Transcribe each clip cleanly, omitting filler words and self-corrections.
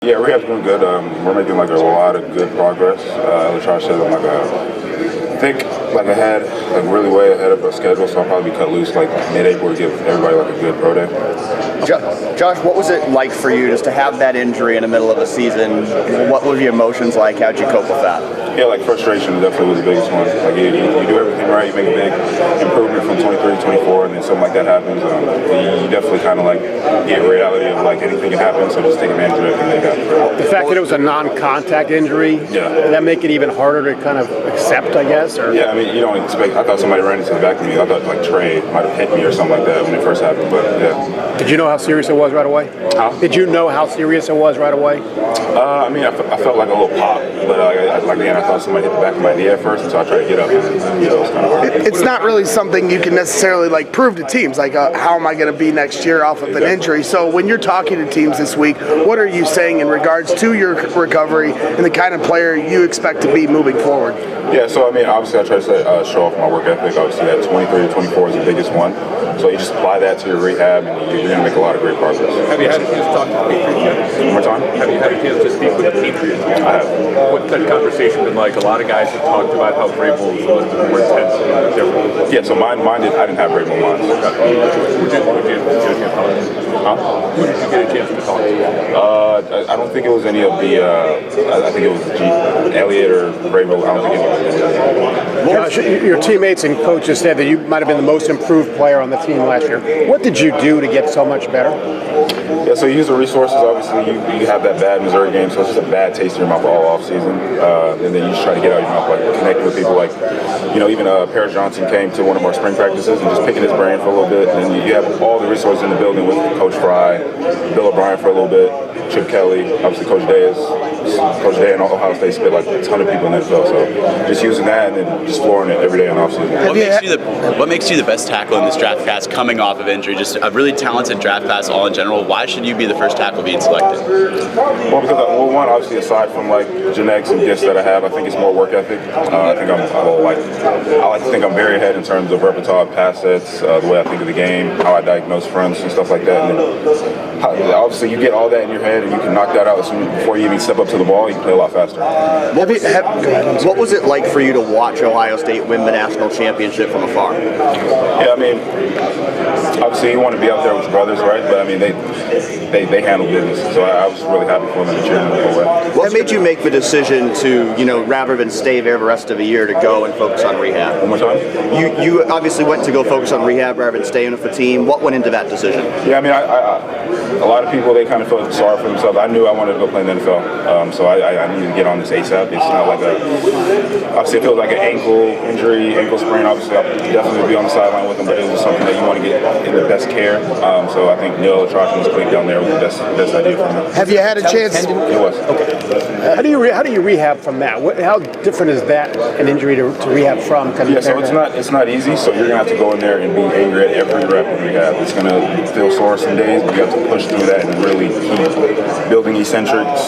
Yeah, rehab's been good. We're making like a lot of good progress. Electronic said I'm like ahead, like really way ahead of our schedule, so I'll probably be cut loose like mid-April to give everybody like a good pro day. Josh, what was it like for you just to have that injury in the middle of a season? What were your emotions like? How'd you cope with that? Yeah, like frustration definitely was the biggest one. Like you do everything right, you make a big improvement from 23 to 24, and then something like that happens. You definitely kind of like get reality of like anything can happen, so just take advantage of everything they got. The fact that it was a non-contact injury, did that make it even harder to kind of accept, I guess? Or? Yeah, I mean, you don't expect. I thought somebody ran into the back of me. I thought like Trey might have hit me or something like that when it first happened. But yeah. Did you know how serious it was right away? Huh? Did you know how serious it was right away? I mean, I felt like a little pop, but I thought somebody hit the back of my knee at first, and so I tried to get up. And, it was kind of hard. It's not really something you can necessarily like prove to teams. Like, how am I going to be next year off of an injury? So when you're talking to teams this week, what are you saying in regards to your recovery and the kind of player you expect to be moving forward? Yeah, so I mean, obviously I try to show off my work ethic. Obviously that 23 to 24 is the biggest one. So you just apply that to your rehab, and you're going to make a lot of great progress. Have you had a chance to talk to the Patriots? One more time? Have you had a chance to speak with the Patriots? I have. What's that conversation been like? A lot of guys have talked about how Vrabel was a little bit more intense and different. Yeah, so I didn't have Vrabel lines. Who did you get a chance to talk to? Huh? Who did you get a chance to talk to? I don't think it was any of the. I think it was Elliott or Vrabel. I don't think it was. Josh, your teammates and coaches said that you might have been the most improved player on the team last year. What did you do to get so much better? Yeah, so you use the resources. Obviously, you have that bad Missouri game, so it's just a bad taste in your mouth all off season. And then you just try to get out of your mouth, like connecting with people. Like, even Paris Johnson came to one of our spring practices and just picking his brain for a little bit. And then you have all the resources in the building with Coach Frye, Bill O'Brien for a little bit, Chip Kelly, obviously Coach Day and Ohio State spit like a ton of people in the NFL. So just using that and then just flooring it every day in off season. What makes you the best tackle in this draft class coming off of injury? Just a really talented draft class all in general. Why should you be the first tackle being selected? Well, because one, obviously, aside from like genetics and gifts that I have, I think it's more work ethic. I like to think I'm very ahead in terms of repertoire, pass sets, the way I think of the game, how I diagnose fronts and stuff like that. And then, obviously, you get all that in your head and you can knock that out before you even step up to the ball. You can play a lot faster. What was it like for you to watch Ohio State win the national championship from afar? Yeah, I mean, obviously you want to be out there with your brothers, right? But I mean, they handle business, so I was really happy for them to cheer them the whole way. What made you make the decision to, rather than stay there the rest of the year, to go and focus on rehab? One more time? You obviously went to go focus on rehab rather than staying with the team. What went into that decision? Yeah, I mean, a lot of people, they kind of felt sorry for themselves. I knew I wanted to go play in the NFL, so I needed to get on this ASAP. It's not like obviously it feels like an ankle sprain. Obviously, I'll definitely be on the sideline with them, but it was something that you want to get in the best care. So I think Neil Trotman was playing down there was the best idea for me. Have you had a chance? It was. Okay. How do you rehab from that? How different is that an injury to rehab from? Yeah, so it's not easy. So you're gonna have to go in there and be angry at every rep of rehab. It's gonna feel sore some days, but you have to push through that and really keep building eccentrics.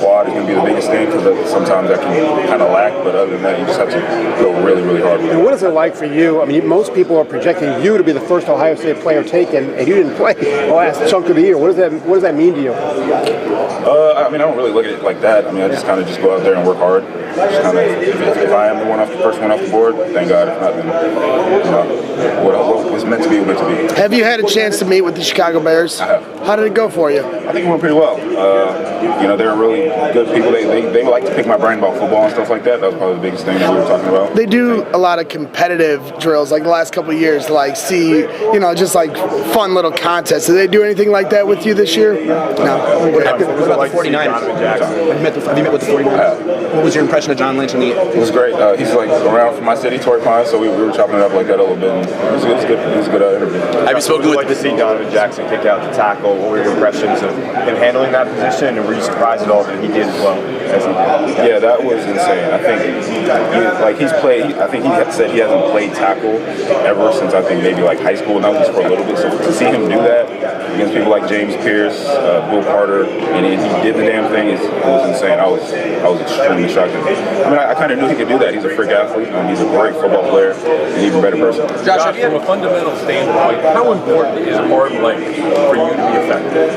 Quad is gonna be the biggest thing because sometimes that can kind of lack. But other than that, you just have to go really, really hard with it. And what is it like for you? I mean, most people are projecting you to be the first Ohio State player taken, and you didn't play the last chunk of the year. What does that mean to you? I mean, I don't really look at it like that. I mean, I just kind of just go out there and work hard. Just kind of, if I am the first one off the board, thank God. If not, then what was meant to be was meant to be. Have you had a chance to meet with the Chicago Bears? I have. How did it go for you? I think it went pretty well. They're really good people. They like to pick my brain about football and stuff like that. That was probably the biggest thing that we were talking about. They do a lot of competitive drills, like the last couple of years, to like see, just like fun little contests. Did they do anything like that with you this year? No. What about the 49ers? Have you met with the 49ers? What was your impression of John Lynch in the It was great. He's like around from my city, Torrey Pines, so we were chopping it up like that a little bit. And it was good. It was a good interview. Have you spoken with? To see Donovan Jackson kick out the tackle. What were your impressions of him handling that position, and were you surprised at all that he did as well as he did? Yeah, that was insane. I think he's played. I think he had said he hasn't played tackle ever since I think maybe like high school, and that was just for a little bit. So to see him do that against people like James Pierce, Will Carter, and he did the damn thing. It was insane. I was extremely shocked. I mean, I kind of knew he could do that. He's a freak athlete. He's a great football player, and even better person. Josh, from a fundamental standpoint, how important is arm length for you to be effective?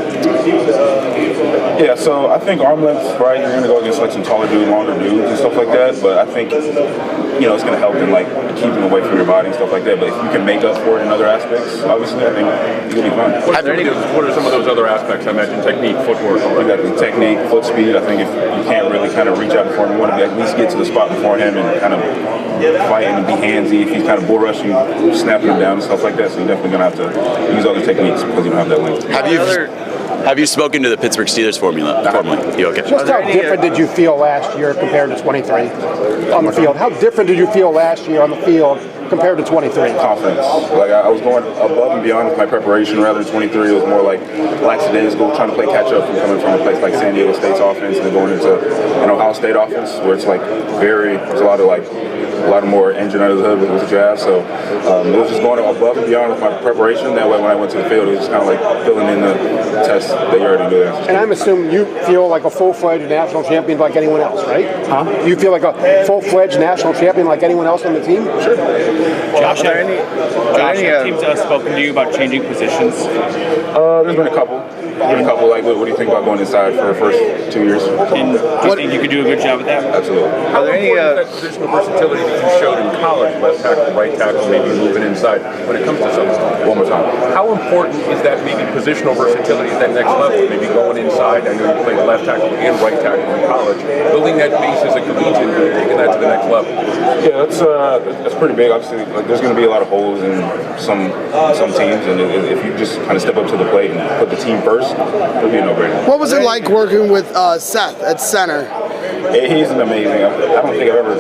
Yeah, so I think arm length, right, you're going to go against like some taller dudes, longer dudes and stuff like that, but I think, you know, it's going to help in like keeping away from your body and stuff like that, but if you can make up for it in other aspects, obviously I think you'll be fine. What are some of those other aspects? I mentioned technique, footwork, all You got the technique, foot speed. I think if you can't really kind of reach out before him, you want to at least get to the spot before him and kind of fight and be handsy. If he's kind of bull rushing, snapping him down and stuff like that, so you're definitely going to have to use other techniques because you don't have that length. Have you spoken to the Pittsburgh Steelers formally? You okay? Just how different did you feel last year compared to 23 on the field? How different did you feel last year on the field compared to 23? Confidence. Like I was going above and beyond with my preparation. Rather than 23, it was more like lackadaisical, trying to play catch up from coming from a place like San Diego State's offense and then going into an Ohio State offense where it's like there's a lot of more engine under the hood with what you have. So it was just going above and beyond with my preparation. That way, when I went to the field, it was just kind of like filling in the tests that you already do. And I'm assuming you feel like a full-fledged national champion like anyone else, right? Huh? You feel like a full-fledged national champion like anyone else on the team? Sure. Josh, have teams spoken to you about changing positions? There's been a couple. Like, what do you think about going inside for the first 2 years? And do you think you could do a good job at that? Absolutely. Are there any that positional versatility that you showed in college, left tackle, right tackle, maybe moving inside, when it comes to something? One more time. How important is that maybe positional versatility at that next level? Maybe going inside. I know you played left tackle and right tackle in college. Building that base as a collegiate and taking that to the next level. Yeah, that's pretty big. Obviously, like there's going to be a lot of holes in some teams, and if you just kind of step up to the plate and put the team first, it'll be a no-brainer. What was it like working with Seth at center? He's an amazing. I don't think I've ever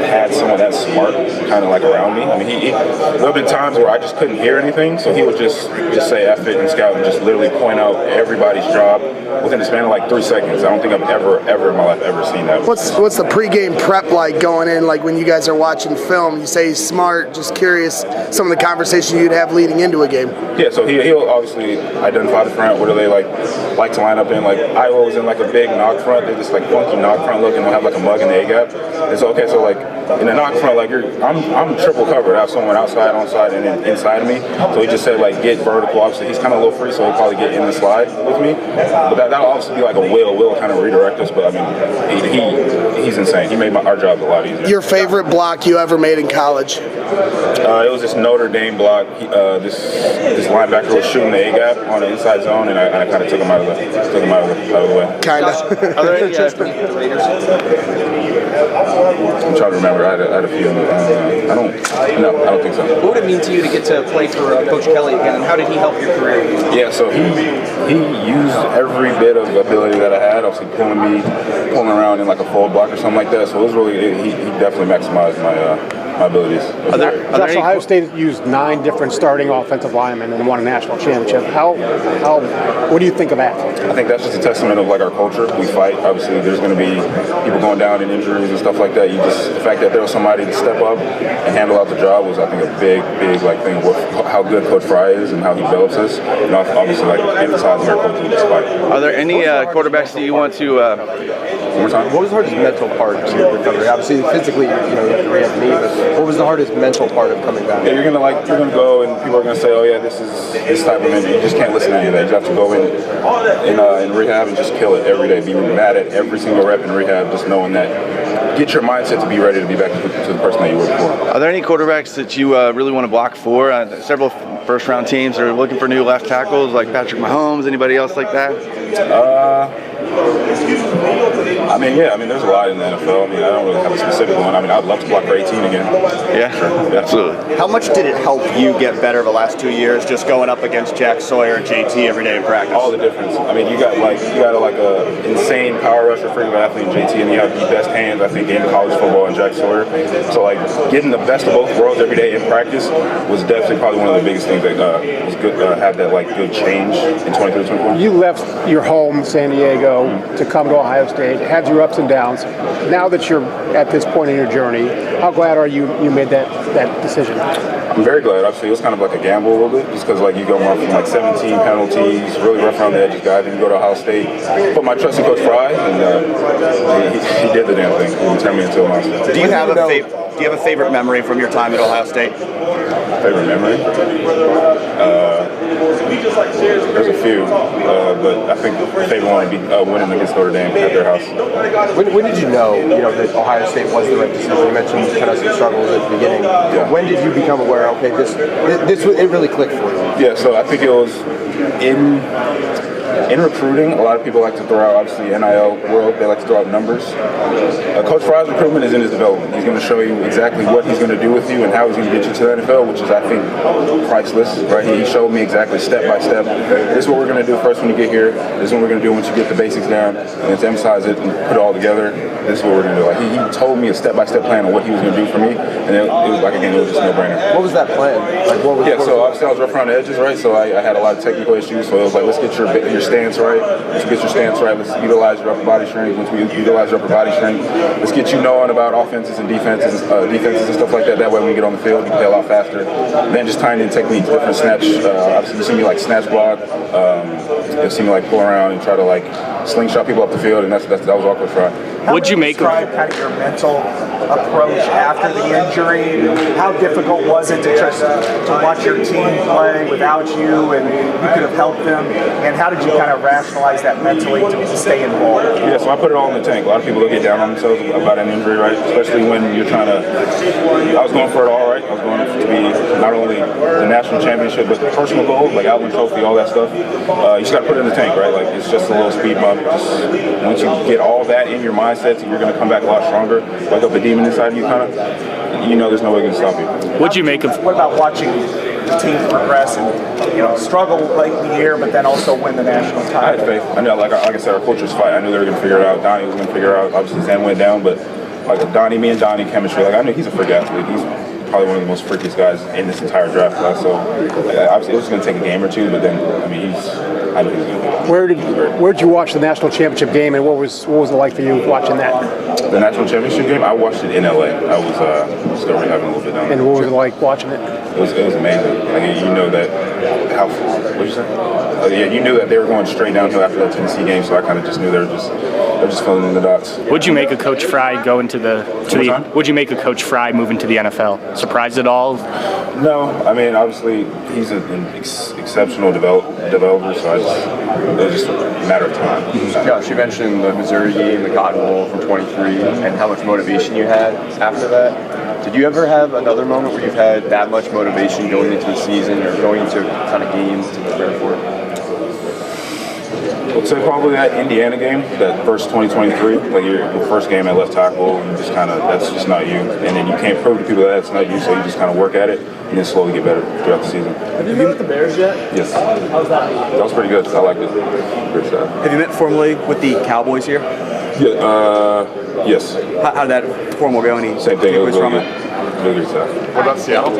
had someone that smart kind of like around me. I mean, there have been times where I just couldn't hear anything, so he would just say F it and scout and just literally point out everybody's job within the span of like 3 seconds. I don't think I've ever in my life ever seen that. What's the pregame prep like going in? Like when you guys are watching film, you say he's smart. Just curious, some of the conversation you'd have leading into a game. Yeah, so he'll obviously identify the front. What do they like to line up in? Like Iowa was in like a big knock front. They're just like funky knock front look, and they'll have like a mug in the A gap. And so okay, so like in the knock front, like I'm triple covered. I have someone outside, onside, and then inside of me. So he just said like get vertical. Obviously he's kind of a little free, so he'll probably get in the slide with me. But that'll obviously be like a will kind of redirect us. But I mean, he's insane. He made our job a lot easier. Your favorite block you ever made in college? It was this Notre Dame block. This linebacker was shooting the A gap on the inside zone, and I kind of took him out of the way. Kind of. Are there any Raiders? I'm trying to remember. I had a few. I don't think so. What would it mean to you to get to play for Coach Kelly again, and how did he help your career? Yeah, so he used every bit of ability that I had. Obviously, pulling around in like a forward block or something like that. So it was really he definitely maximized my abilities. Josh, Ohio State used 9 different starting offensive linemen and won a national championship. What do you think of that? I think that's just a testament of like our culture. We fight. Obviously, there's going to be people going down in injuries and stuff like that. The fact that there was somebody to step up and handle out the job was, I think, a big like thing of how good Coach Frye is and how he develops us. And obviously, like emphasizing our culture with this fight. Are there any quarterbacks that you want to? One more time. What was the hardest mental part of your recovery? Obviously, physically, you have to rehab the knee, but what was the hardest mental part of coming back? Yeah, you're gonna go and people are gonna say, oh yeah, this is this type of injury. You just can't listen to any of that. You have to go in rehab and just kill it every day. Be mad at every single rep in rehab, just knowing that. Get your mindset to be ready to be back to the person that you were before. Are there any quarterbacks that you really want to block for? Several first-round teams are looking for new left tackles, like Patrick Mahomes. Anybody else like that? I mean, there's a lot in the NFL. I don't really have a specific one. I'd love to block for 18 again. Yeah, sure. Absolutely. How much did it help you get better the last 2 years just going up against Jack Sawyer and JT every day in practice? All the difference. You got a insane power rusher, freaking athlete in JT, and you have the best hands, I think, in college football in Jack Sawyer. So getting the best of both worlds every day in practice was definitely probably one of the biggest things that was good. Had that good change in 23-24. You left your home, San Diego, to come to Ohio State. Had your ups and downs. Now that you're at this point in your journey, how glad are you made that decision? I'm very glad. Obviously, it was kind of like a gamble a little bit, just because like you go from like 17 penalties, really rough around the edges guy, then you go to Ohio State. Put my trust in Coach Frye, and he did the damn thing. He turned me into a monster. Do you have a favorite memory from your time at Ohio State? Favorite memory? There's a few, but I think the favorite one would be winning against Notre Dame at their house. When did you know that Ohio State was the right decision? You mentioned kind of some struggles at the beginning. Yeah. When did you become aware? Okay, this it really clicked for you. Yeah, so I think it was in recruiting. A lot of people like to throw out, obviously, NIL world. They like to throw out numbers. Coach Frye's recruitment is in his development. He's going to show you exactly what he's going to do with you and how he's going to get you to the NFL, which is, I think, priceless. Right? He showed me exactly step by step. This is what we're going to do first when you get here. This is what we're going to do once you get the basics down, and to emphasize it and put it all together. This is what we're going to do. Like he told me a step by step plan on what he was going to do for me, and it was like, again, it was just a no-brainer. What was that plan? Like what was? So obviously I was rough around the edges, right? So I had a lot of technical issues. So it was like, let's get your stance right. Once you get your stance right, let's utilize your upper body strength. Once we utilize your upper body strength, let's get you knowing about offenses and defenses and stuff like that. That way when you get on the field, you play a lot faster. And then just tying in techniques, different snatch. Obviously you see me like snatch block. You'll see me like pull around and try to like slingshot people up the field, and that was awkward for What'd you make of kind of your mental approach after the injury? How difficult was it to watch your team play without you, and you could have helped them? And how did you kind of rationalize that mentally to stay involved? Yeah, so I put it all in the tank. A lot of people get down on themselves about an injury, right? Especially when you're trying to. I was going for it all, right? I was going to be not only the national championship, but the personal goals, like Outland Trophy, all that stuff. You just got to put it in the tank, right? Like it's just a little speed bump. Just once you get all that in your mindset, you're going to come back a lot stronger. Wake up a demon inside you, kind of. You know, there's no way going to stop you. What'd you make of? What about watching the team progress and struggle late in the year, but then also win the national title? I had faith. I know, like I said, our cultures fight. I knew they were going to figure it out. Donnie was going to figure it out. Obviously, Zen went down, but like me and Donnie chemistry. Like I knew he's a freak athlete. He's probably one of the most freakiest guys in this entire draft class. So obviously, it was going to take a game or two, but then I knew he was going to do it. Where did you watch the national championship game, and what was it like for you watching that? The national championship game, I watched it in LA. I was still rehabbing a little bit down there. And what was it like watching it? It was amazing. Like you know that what'd you say? Yeah, you knew that they were going straight downhill after that Tennessee game, so I kind of just knew they were just filling in the dots. Would you make a Coach Frye go into Would you make a Coach Frye move into the NFL? Surprised at all? No, I mean obviously he's an exceptional developer, so it was just a matter of time. Josh, you mentioned the Missouri game, the Cotton Bowl from 23, and how much motivation you had after that. Did you ever have another moment where you've had that much motivation going into the season or going into kind of games to prepare for it? I'd say probably that Indiana game, that first 2023, like your first game at left tackle, you just kind of, that's just not you. And then you can't prove to people that that's not you, so you just kind of work at it and then slowly get better throughout the season. Have you met with the Bears yet? Yes. How's that? That was pretty good. I liked it. Good stuff. Have you met formally with the Cowboys here? Yeah, yes. How did that formal go? Any Same thing. It was from really good. Really good stuff. What about Seattle?